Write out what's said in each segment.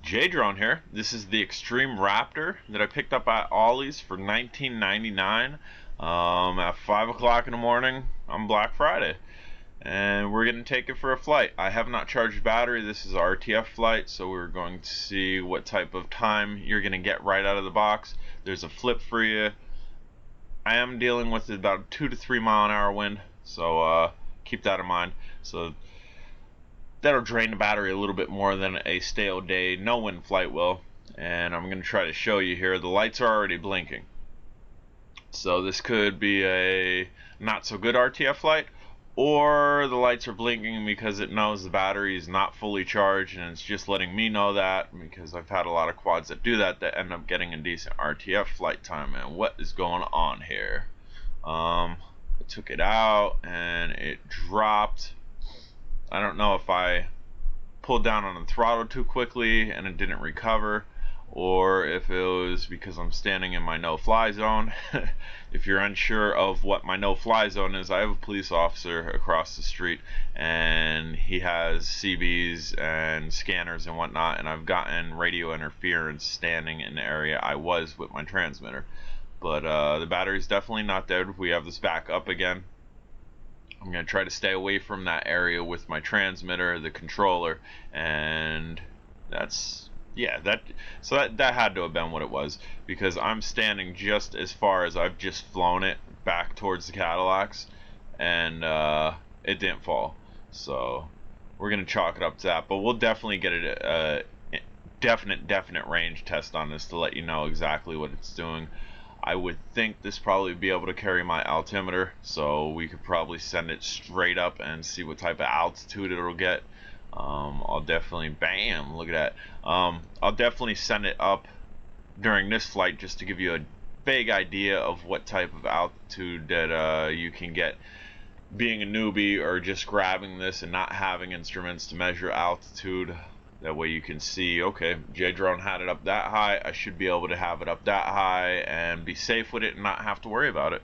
Drone here. This is the Xtreme Raptor that I picked up at Ollies for $19.99 at 5 o'clock in the morning on Black Friday. And we're going to take it for a flight. I have not charged battery. This is an RTF flight, so we're going to see what type of time you're going to get right out of the box. There's a flip for you. I am dealing with about a 2 to 3 mile an hour wind, so keep that in mind. So that'll drain the battery a little bit more than a stale day no wind flight will. And I'm going to try to show you here. The lights are already blinking, so this could be a not so good RTF flight, or the lights are blinking because it knows the battery is not fully charged, and it's just letting me know that, because I've had a lot of quads that do that end up getting a decent RTF flight time. And what is going on here? I took it out and it dropped. I don't know if I pulled down on the throttle too quickly and it didn't recover, or if it was because I'm standing in my no-fly zone. If you're unsure of what my no-fly zone is, I have a police officer across the street, and he has CBs and scanners and whatnot, and I've gotten radio interference standing in the area I was with my transmitter. But the battery's definitely not dead. We have this back up again. I'm going to try to stay away from that area with my transmitter, the controller, and that's, yeah, that had to have been what it was, because I'm standing just as far as I've just flown it back towards the Cadillacs, and it didn't fall. So we're going to chalk it up to that, but we'll definitely get a definite range test on this to let you know exactly what it's doing. I would think this probably be able to carry my altimeter, so we could probably send it straight up and see what type of altitude it'll get. I'll definitely, bam, look at that. I'll definitely send it up during this flight just to give you a vague idea of what type of altitude that you can get being a newbie, or just grabbing this and not having instruments to measure altitude. That way you can see, okay, Drone had it up that high, I should be able to have it up that high and be safe with it and not have to worry about it.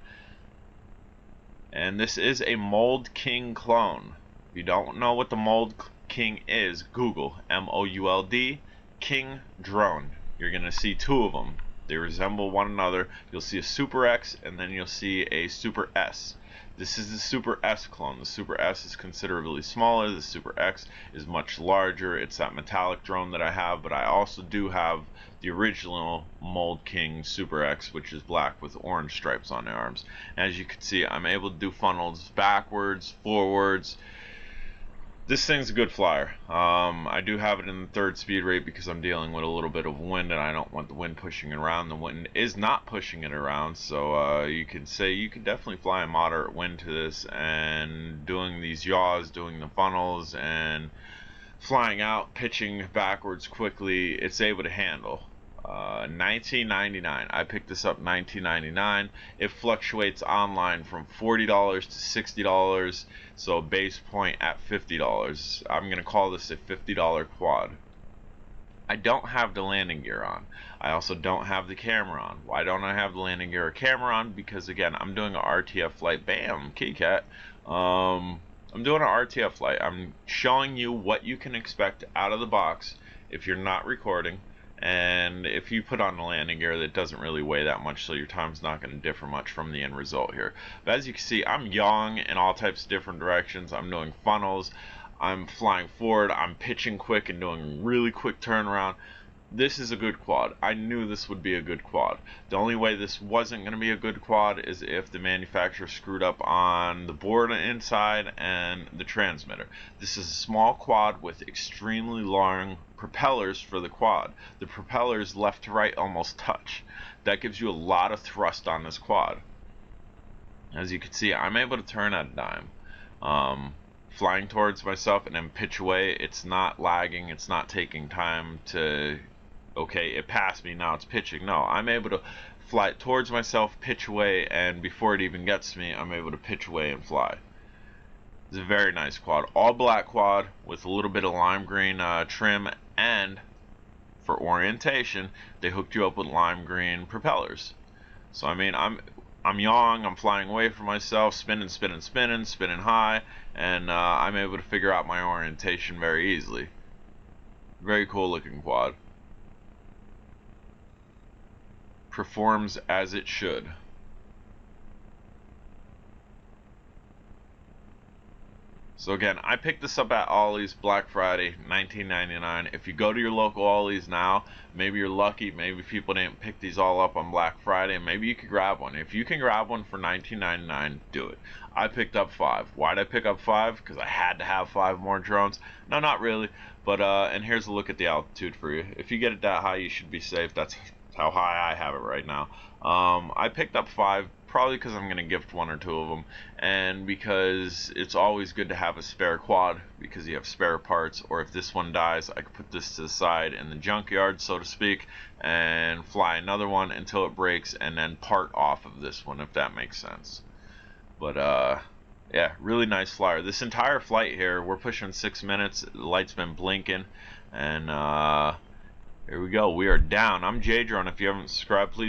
And this is a Mold King clone. If you don't know what the Mold King is, Google MOULD King Drone. You're going to see two of them. They resemble one another. You'll see a Super X, and then you'll see a Super S. This is the Super S clone. The Super S is considerably smaller. The Super X is much larger. It's that metallic drone that I have, but I also do have the original Mold King Super X, which is black with orange stripes on the arms. As you can see, I'm able to do funnels backwards, forwards. This thing's a good flyer. I do have it in the 3rd speed rate because I'm dealing with a little bit of wind, and I don't want the wind pushing it around. The wind is not pushing it around, so you can say you can definitely fly a moderate wind to this, and doing these yaws, doing the funnels, and flying out, pitching backwards quickly, it's able to handle. $19.99. I picked this up $19.99. It fluctuates online from $40 to $60, so base point at $50. I'm gonna call this a $50 quad. I don't have the landing gear on. I also don't have the camera on. Why don't I have the landing gear or camera on? Because again, I'm doing an RTF flight. Bam, kitty cat. I'm doing an RTF flight. I'm showing you what you can expect out of the box if you're not recording. And if you put on the landing gear, that doesn't really weigh that much, so your time's not going to differ much from the end result here. But as you can see, I'm yawing in all types of different directions. I'm doing funnels, I'm flying forward, I'm pitching quick and doing really quick turnaround. This is a good quad. I knew this would be a good quad. The only way this wasn't going to be a good quad is if the manufacturer screwed up on the board inside and the transmitter. This is a small quad with extremely long propellers for the quad. The propellers left to right almost touch. That gives you a lot of thrust on this quad. As you can see, I'm able to turn at a dime. Flying towards myself and then pitch away. It's not lagging. It's not taking time to, okay, it passed me, now it's pitching. No, I'm able to fly towards myself, pitch away, and before it even gets to me, I'm able to pitch away and fly. It's a very nice quad. All black quad with a little bit of lime green trim, and for orientation, they hooked you up with lime green propellers. So I mean, I'm young, I'm flying away from myself, spinning high, and I'm able to figure out my orientation very easily. Very cool looking quad. performs as it should. So again, I picked this up at Ollies Black Friday, $19.99. If you go to your local Ollies now, maybe you're lucky, maybe people didn't pick these all up on Black Friday, and maybe you could grab one. If you can grab one for $19.99, do it. I picked up 5. Why did I pick up 5? Because I had to have 5 more drones. No, not really, but and here's a look at the altitude for you. If you get it that high, you should be safe. That's how high I have it right now. I picked up 5 probably because I'm going to gift 1 or 2 of them, and because it's always good to have a spare quad because you have spare parts, or if this one dies, I can put this to the side in the junkyard, so to speak, and fly another one until it breaks and then part off of this one, if that makes sense. But yeah, really nice flyer. This entire flight here, we're pushing 6 minutes. The light's been blinking, and here we go. We are down. I'm J-Drone. If you haven't subscribed, please